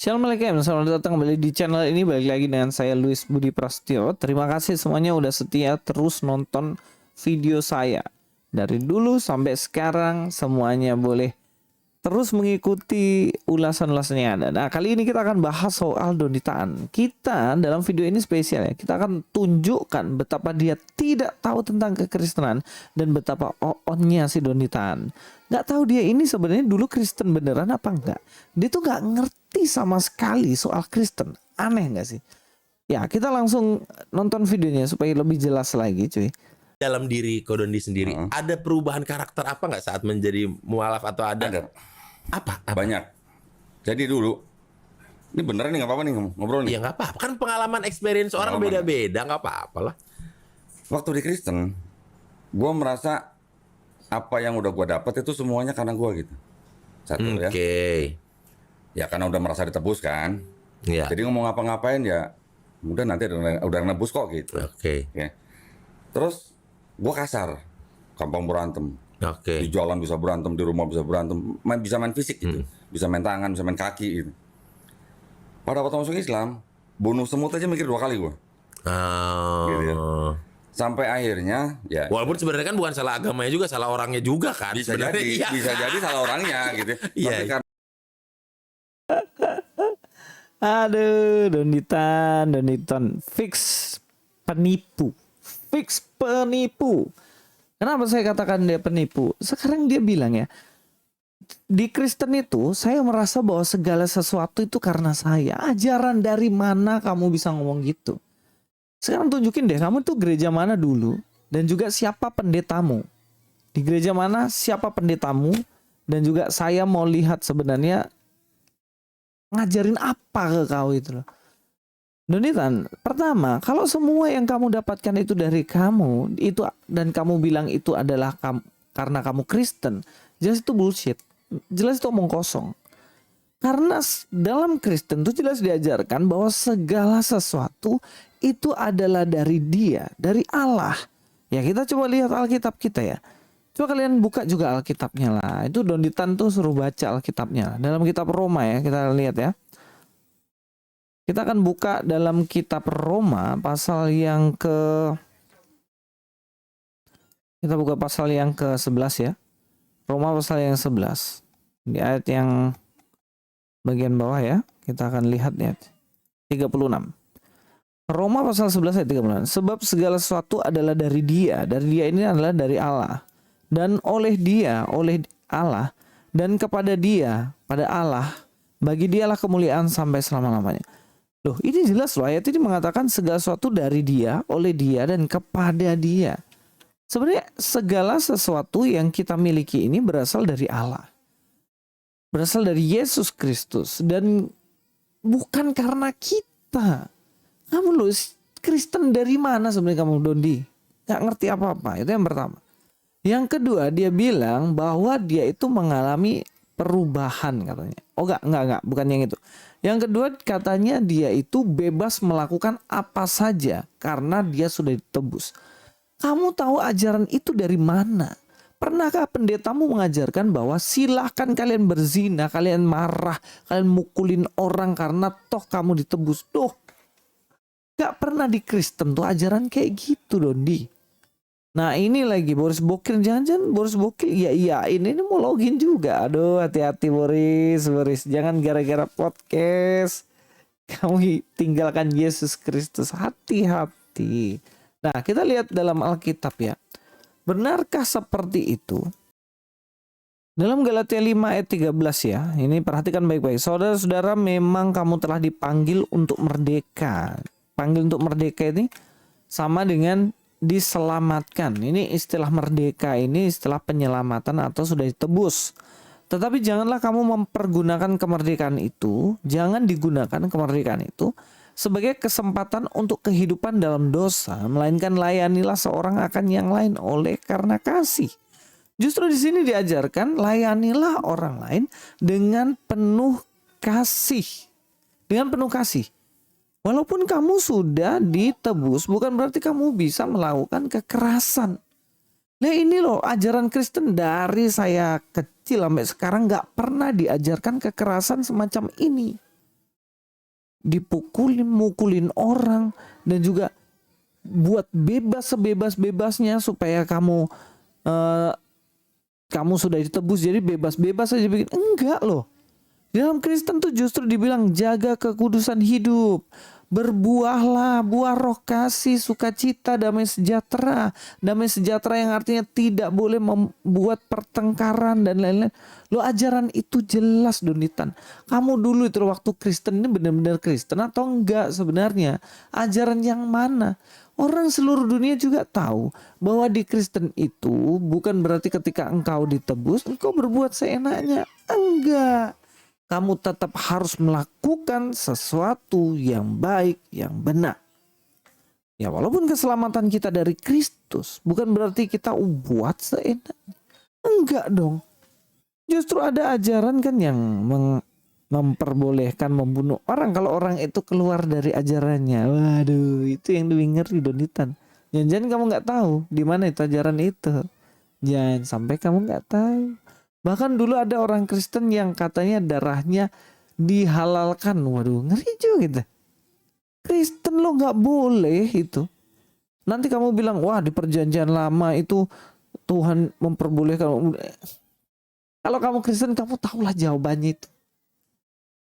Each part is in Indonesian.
Assalamualaikum, selamat datang kembali di channel ini. Balik lagi dengan saya Luis Budi Prasetyo. Terima kasih semuanya udah setia terus nonton video saya. Dari dulu sampai sekarang semuanya boleh terus mengikuti ulasan-ulasannya yang ada. Nah, kali ini kita akan bahas soal Donitaan. Kita dalam video ini spesial ya. Kita akan tunjukkan betapa dia tidak tahu tentang kekristenan dan betapa oonnya si Donitaan. Nggak tahu dia ini sebenarnya dulu Kristen beneran apa enggak. Dia tuh nggak ngerti sama sekali soal Kristen. Aneh nggak sih? Ya, kita langsung nonton videonya supaya lebih jelas lagi, cuy. Dalam diri Kodondi sendiri ada perubahan karakter apa nggak saat menjadi mualaf atau ada? Apa? Banyak. Jadi dulu, ini beneran nih nggak apa-apa nih ngobrol nih. Ya nggak apa-apa, kan pengalaman experience orang beda-beda, nggak apa-apa lah. Waktu di Kristen, gue merasa apa yang udah gue dapet itu semuanya karena gue gitu. Satu ya. Ya karena udah merasa ditebus kan. Ya. Jadi ngomong apa-ngapain ya, udah nanti udah nebus kok gitu. Ya. Terus gue kasar, gampang berantem. Di jalan bisa berantem, di rumah bisa berantem, bisa main fisik gitu, bisa main tangan, bisa main kaki gitu. Pada waktu masuk Islam, bunuh semut aja mikir 2 kali gue. Gitu ya. Sampai akhirnya, ya. Walaupun sebenarnya kan bukan salah agamanya juga, salah orangnya juga kan. Bisa jadi, iya. bisa jadi salah orangnya gitu. Iya. Tapi karena Aduh, Donitan fix penipu. Fix penipu. Kenapa saya katakan dia penipu? Sekarang dia bilang ya, di Kristen itu saya merasa bahwa segala sesuatu itu karena saya. Ajaran dari mana kamu bisa ngomong gitu? Sekarang tunjukin deh, kamu tuh gereja mana dulu? Dan juga siapa pendetamu? Di gereja mana, siapa pendetamu? Dan juga saya mau lihat sebenarnya ngajarin apa ke kau itu loh. Donitan, pertama, kalau semua yang kamu dapatkan itu dari kamu, itu dan kamu bilang itu adalah karena kamu Kristen, jelas itu bullshit. Jelas itu omong kosong. Karena dalam Kristen itu jelas diajarkan bahwa segala sesuatu itu adalah dari Dia, dari Allah. Ya, kita coba lihat Alkitab kita ya. Coba kalian buka juga Alkitabnya lah. Itu Donitan tuh suruh baca Alkitabnya. Dalam kitab Roma ya, kita lihat ya. Kita akan buka dalam kitab Roma pasal yang kita buka pasal yang ke-11 ya. Roma pasal yang 11. Di ayat yang bagian bawah ya. Kita akan lihat ya. 36. Roma pasal 11 ayat 36. Sebab segala sesuatu adalah dari Dia. Dari Dia ini adalah dari Allah. Dan oleh Dia, oleh Allah, dan kepada Dia, pada Allah, bagi Dialah kemuliaan sampai selama-lamanya. Loh, ini jelas loh, ayat ini mengatakan segala sesuatu dari Dia, oleh Dia, dan kepada Dia. Sebenarnya segala sesuatu yang kita miliki ini berasal dari Allah. Berasal dari Yesus Kristus. Dan bukan karena kita. Kamu loh, Kristen dari mana sebenarnya kamu, Dondi? Gak ngerti apa-apa, itu yang pertama. Yang kedua, dia bilang bahwa dia itu mengalami perubahan katanya. Oh enggak, bukan yang itu. Yang kedua katanya dia itu bebas melakukan apa saja karena dia sudah ditebus. Kamu tahu ajaran itu dari mana? Pernahkah pendetamu mengajarkan bahwa silahkan kalian berzina, kalian marah, kalian mukulin orang karena toh kamu ditebus? Tuh, gak pernah di Kristen tuh ajaran kayak gitu, Dondi. Nah ini lagi Boris Bokil, jangan-jangan Boris Bokil iya ini mau login juga. Aduh, hati-hati Boris, jangan gara-gara podcast kamu tinggalkan Yesus Kristus. Hati-hati. Nah, kita lihat dalam Alkitab ya. Benarkah seperti itu? Dalam Galatia 5 ayat 13 ya. Ini perhatikan baik-baik. Saudara-saudara, memang kamu telah dipanggil untuk merdeka. Panggil untuk merdeka ini sama dengan diselamatkan. Ini istilah merdeka, ini istilah penyelamatan atau sudah ditebus. Tetapi janganlah kamu mempergunakan kemerdekaan itu, jangan digunakan kemerdekaan itu sebagai kesempatan untuk kehidupan dalam dosa, melainkan layanilah seorang akan yang lain oleh karena kasih. Justru di sini diajarkan layanilah orang lain dengan penuh kasih. Dengan penuh kasih. Walaupun kamu sudah ditebus, bukan berarti kamu bisa melakukan kekerasan. Nah ini loh ajaran Kristen dari saya kecil sampai sekarang gak pernah diajarkan kekerasan semacam ini. mukulin orang, dan juga buat bebas sebebas-bebasnya supaya kamu sudah ditebus jadi bebas-bebas aja bikin. Enggak loh. Dalam Kristen tuh justru dibilang jaga kekudusan hidup. Berbuahlah buah roh kasih, sukacita, damai sejahtera. Damai sejahtera yang artinya tidak boleh membuat pertengkaran dan lain-lain. Lo ajaran itu jelas, Donitan. Kamu dulu itu waktu Kristen ini benar-benar Kristen atau enggak sebenarnya? Ajaran yang mana? Orang seluruh dunia juga tahu bahwa di Kristen itu bukan berarti ketika engkau ditebus, engkau berbuat seenaknya. Enggak. Kamu tetap harus melakukan sesuatu yang baik, yang benar. Ya walaupun keselamatan kita dari Kristus, bukan berarti kita buat seenaknya. Enggak dong. Justru ada ajaran kan yang memperbolehkan membunuh orang kalau orang itu keluar dari ajarannya. Waduh, itu yang lebih ngeri, Donitan. Jangan-jangan kamu nggak tahu di mana itu ajaran itu. Jangan sampai kamu nggak tahu. Bahkan dulu ada orang Kristen yang katanya darahnya dihalalkan. Waduh, ngeri juga gitu. Kristen lo nggak boleh itu. Nanti kamu bilang, wah di perjanjian lama itu Tuhan memperbolehkan. Kalau kamu Kristen, kamu tahulah jawabannya itu.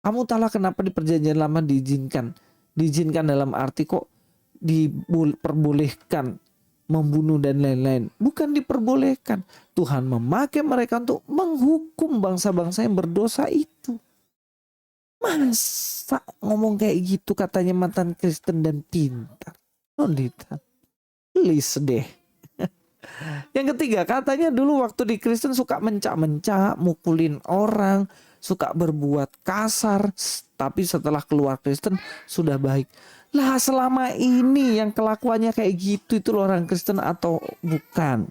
Kamu tahulah kenapa di perjanjian lama diizinkan. Diizinkan dalam arti kok diperbolehkan membunuh dan lain-lain. Bukan diperbolehkan. Tuhan memakai mereka untuk menghukum bangsa-bangsa yang berdosa itu. Masa ngomong kayak gitu katanya mantan Kristen dan pintar? Donitan. Please deh. Yang ketiga, katanya dulu waktu di Kristen suka mencak-mencak, mukulin orang, suka berbuat kasar, tapi setelah keluar Kristen sudah baik. Lah selama ini yang kelakuannya kayak gitu itu orang Kristen atau bukan?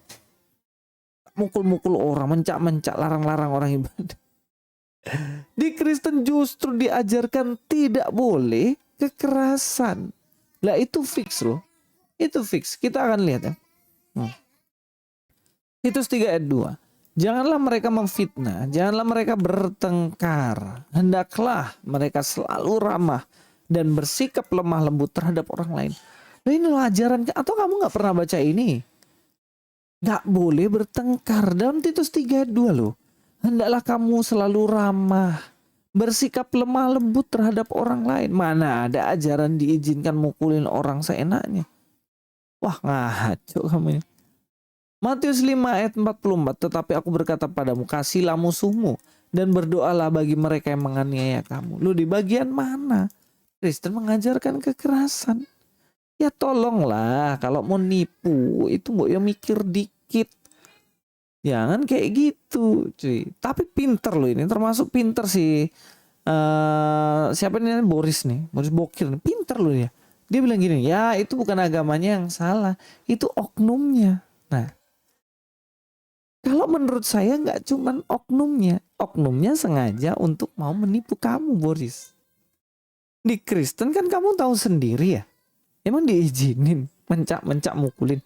Mukul-mukul orang, mencak-mencak, larang-larang orang ibadah. Di Kristen justru diajarkan tidak boleh kekerasan. Lah itu fix loh. Itu fix. Kita akan lihat ya. Titus 3 ayat 2. Janganlah mereka memfitnah, janganlah mereka bertengkar. Hendaklah mereka selalu ramah dan bersikap lemah lembut terhadap orang lain. Nah ini loh ajaran. Atau kamu gak pernah baca ini? Gak boleh bertengkar. Dalam Titus 3 ayat 2 loh. Hendaklah kamu selalu ramah, bersikap lemah lembut terhadap orang lain. Mana ada ajaran diizinkan mukulin orang seenaknya. Wah ngaco kamu ini. Matius 5 ayat 44. Tetapi aku berkata padamu, kasihilah musuhmu dan berdoalah bagi mereka yang menganiaya kamu. Lu di bagian mana? Kristen mengajarkan kekerasan. Ya tolonglah, kalau mau nipu itu mau ya mikir dikit. Jangan kayak gitu, cuy. Tapi pinter loh ini, termasuk pinter sih. Siapa ini? Boris nih, Boris Bokir nih. Pinter loh ya. Dia bilang gini, ya itu bukan agamanya yang salah, itu oknumnya. Nah, kalau menurut saya nggak cuman oknumnya sengaja untuk mau menipu kamu, Boris. Di Kristen kan kamu tahu sendiri ya, emang diizinin mencak mukulin.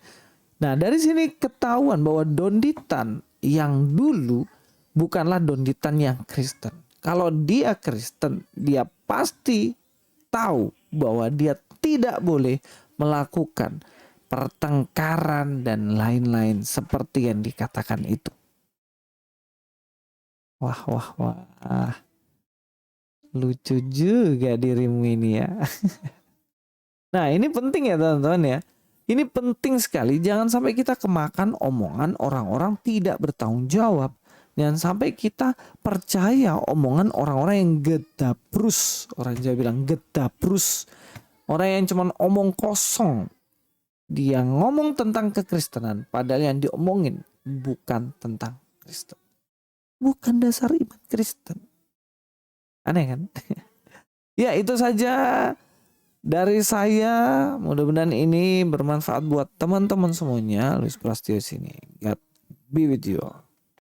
Nah dari sini ketahuan bahwa Donditan yang dulu bukanlah Donditan yang Kristen. Kalau dia Kristen, dia pasti tahu bahwa dia tidak boleh melakukan pertengkaran dan lain-lain seperti yang dikatakan itu. Wah. Lucu juga dirimu ini ya. Nah ini penting ya teman-teman ya. Ini penting sekali, jangan sampai kita kemakan omongan orang-orang tidak bertanggung jawab. Jangan sampai kita percaya omongan orang-orang yang gedabrus. Orang Jawa bilang gedabrus. Orang yang cuma omong kosong. Dia ngomong tentang kekristenan, padahal yang diomongin bukan tentang Kristen. Bukan dasar iman Kristen. Aneh kan? Ya itu saja dari saya. Mudah-mudahan ini bermanfaat buat teman-teman semuanya. Luis Prasetyo sini. God be with you all.